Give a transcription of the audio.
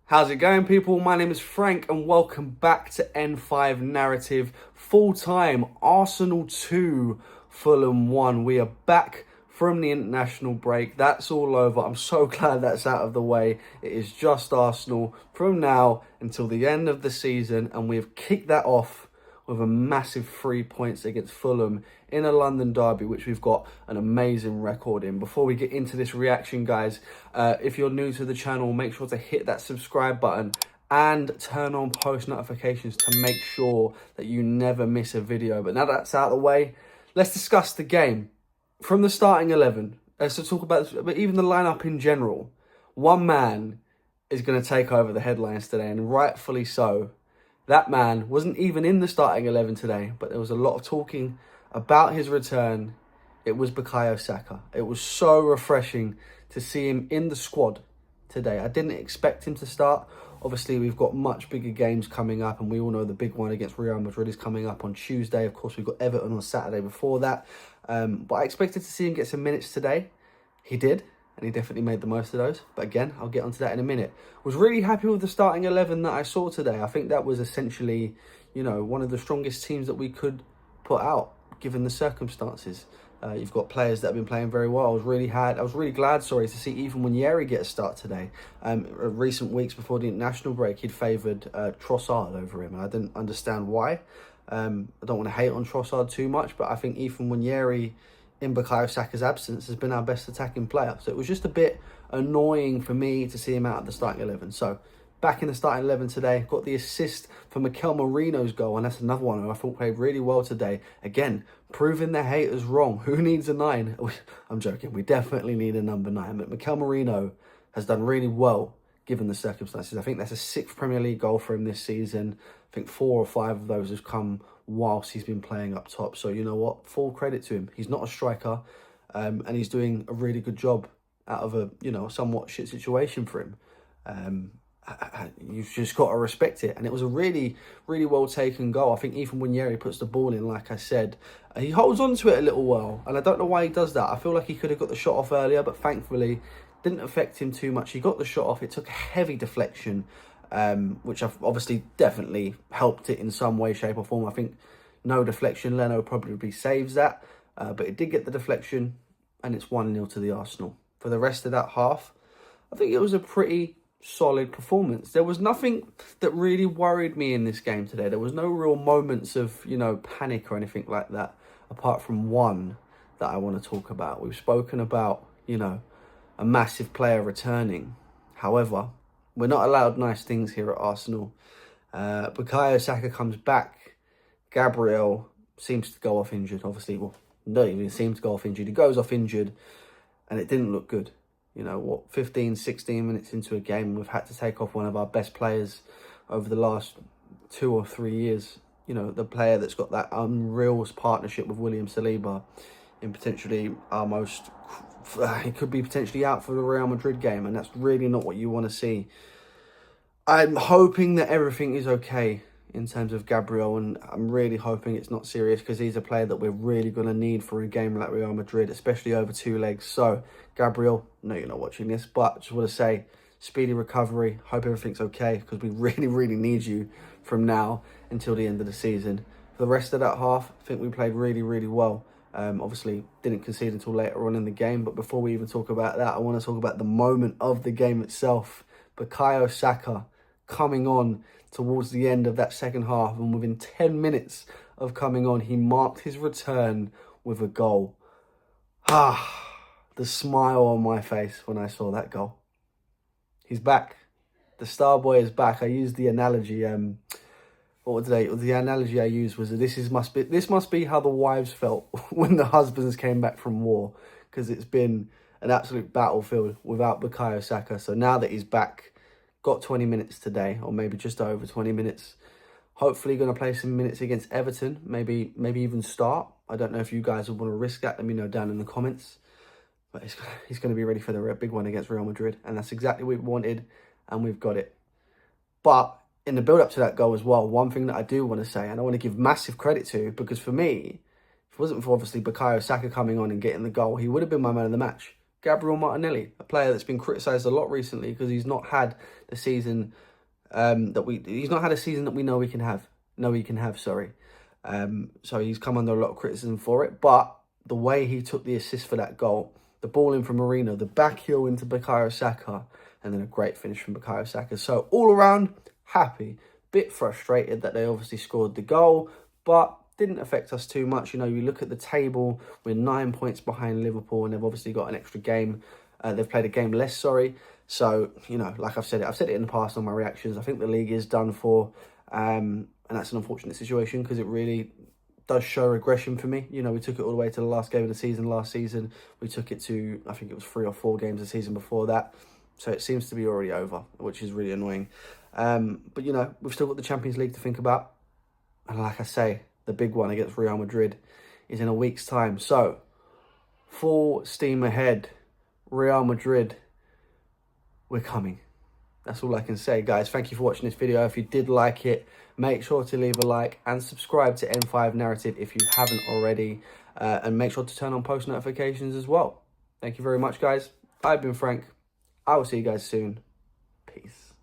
How's it going, people? My name is Frank and welcome back to N5 Narrative. Full-time Arsenal 2, Fulham 1. We are back from the international break. That's all over. I'm so glad that's out of the way. It is just Arsenal from now until the end of the season, and we've kicked that off with a massive 3 points against Fulham in a London derby, which we've got an amazing record in. Before we get into this reaction, guys, if you're new to the channel, make sure to hit that subscribe button and turn on post notifications to make sure that you never miss a video. But now that's out of the way, let's discuss the game. From the starting 11, let's talk about this, but even the lineup in general. One man is going to take over the headlines today, and rightfully so. That man wasn't even in the starting 11 today, but there was a lot of talking about his return. It was Bukayo Saka. It was so refreshing to see him in the squad today. I didn't expect him to start. Obviously, we've got much bigger games coming up, and we all know the big one against Real Madrid is coming up on Tuesday. Of course, we've got Everton on Saturday before that. But I expected to see him get some minutes today. He did, and he definitely made the most of those. But again, I'll get onto that in a minute. Was really happy with the starting 11 that I saw today. I think that was essentially, one of the strongest teams that we could put out, given the circumstances. You've got players that have been playing very well. I was really glad, to see even Nwaneri get a start today. Recent weeks before the international break, he'd favoured Trossard over him, and I didn't understand why. I don't want to hate on Trossard too much, but I think Ethan Nwaneri, in Bukayo Saka's absence, has been our best attacking player. So it was just a bit annoying for me to see him out of the starting 11. So back in the starting 11 today, got the assist for Mikel Merino's goal, and that's another one who I thought played really well today. Again, proving their haters wrong. Who needs a 9? I'm joking, we definitely need a number 9, but Mikel Merino has done really well given the circumstances. I think that's a 6th Premier League goal for him this season. I think 4 or 5 of those have come whilst he's been playing up top. So you know what? Full credit to him. He's not a striker, and he's doing a really good job out of a somewhat shit situation for him. You've just got to respect it. And it was a really, really well taken goal. I think Ethan Nwaneri puts the ball in, like I said. He holds on to it a little while, and I don't know why he does that. I feel like he could have got the shot off earlier, but thankfully didn't affect him too much. He got the shot off. It took a heavy deflection, which I've obviously definitely helped it in some way, shape or form. I think no deflection, Leno probably saves that. But it did get the deflection, and it's 1-0 to the Arsenal. For the rest of that half, I think it was a pretty solid performance. There was nothing that really worried me in this game today. There was no real moments of, panic or anything like that, apart from one that I want to talk about. We've spoken about, a massive player returning. However, we're not allowed nice things here at Arsenal. Bukayo Saka comes back. Gabriel seems to go off injured, obviously. Well, not even seems to go off injured. He goes off injured, and it didn't look good. 15, 16 minutes into a game, we've had to take off one of our best players over the last 2 or 3 years. The player that's got that unreal partnership with William Saliba in potentially our most... He could be potentially out for the Real Madrid game, and that's really not what you want to see. I'm hoping that everything is okay in terms of Gabriel, and I'm really hoping it's not serious, because he's a player that we're really going to need for a game like Real Madrid, especially over 2 legs. So, Gabriel, no, you're not watching this, but just want to say, speedy recovery. Hope everything's okay, because we really, really need you from now until the end of the season. For the rest of that half, I think we played really, really well. Obviously, didn't concede until later on in the game, but before we even talk about that, I want to talk about the moment of the game itself. Bukayo Saka coming on towards the end of that second half, and within 10 minutes of coming on, he marked his return with a goal. The smile on my face when I saw that goal. He's back. The star boy is back. I used the analogy, the analogy I used was that this must be how the wives felt when the husbands came back from war, because it's been an absolute battlefield without Bukayo Saka. So now that he's back, got 20 minutes today, or maybe just over 20 minutes. Hopefully going to play some minutes against Everton, maybe even start. I don't know if you guys would want to risk that. Let me know down in the comments. But he's going to be ready for the big one against Real Madrid, and that's exactly what we wanted, and we've got it. But in the build-up to that goal as well, one thing that I do want to say, and I want to give massive credit to, because for me, if it wasn't for obviously Bukayo Saka coming on and getting the goal, he would have been my man of the match. Gabriel Martinelli, a player that's been criticised a lot recently because he's not had the season he's not had a season that we know he can have. Sorry. So he's come under a lot of criticism for it. But the way he took the assist for that goal, the ball in from Marino, the back heel into Bukayo Saka, and then a great finish from Bukayo Saka. So all around, happy. Bit frustrated that they obviously scored the goal, but didn't affect us too much. You know, you look at the table, we're 9 points behind Liverpool, and they've obviously got an extra game. They've played a game less, sorry. So, you know, like I've said it in the past on my reactions. I think the league is done for, and that's an unfortunate situation because it really does show regression for me. You know, we took it all the way to the last game of the season last season. We took it to, I think it was 3 or 4 games the season before that. So it seems to be already over, which is really annoying. But, you know, we've still got the Champions League to think about. And like I say, the big one against Real Madrid is in a week's time. So, full steam ahead. Real Madrid, we're coming. That's all I can say, guys. Thank you for watching this video. If you did like it, make sure to leave a like and subscribe to N5 Narrative if you haven't already. And make sure to turn on post notifications as well. Thank you very much, guys. I've been Frank. I will see you guys soon. Peace.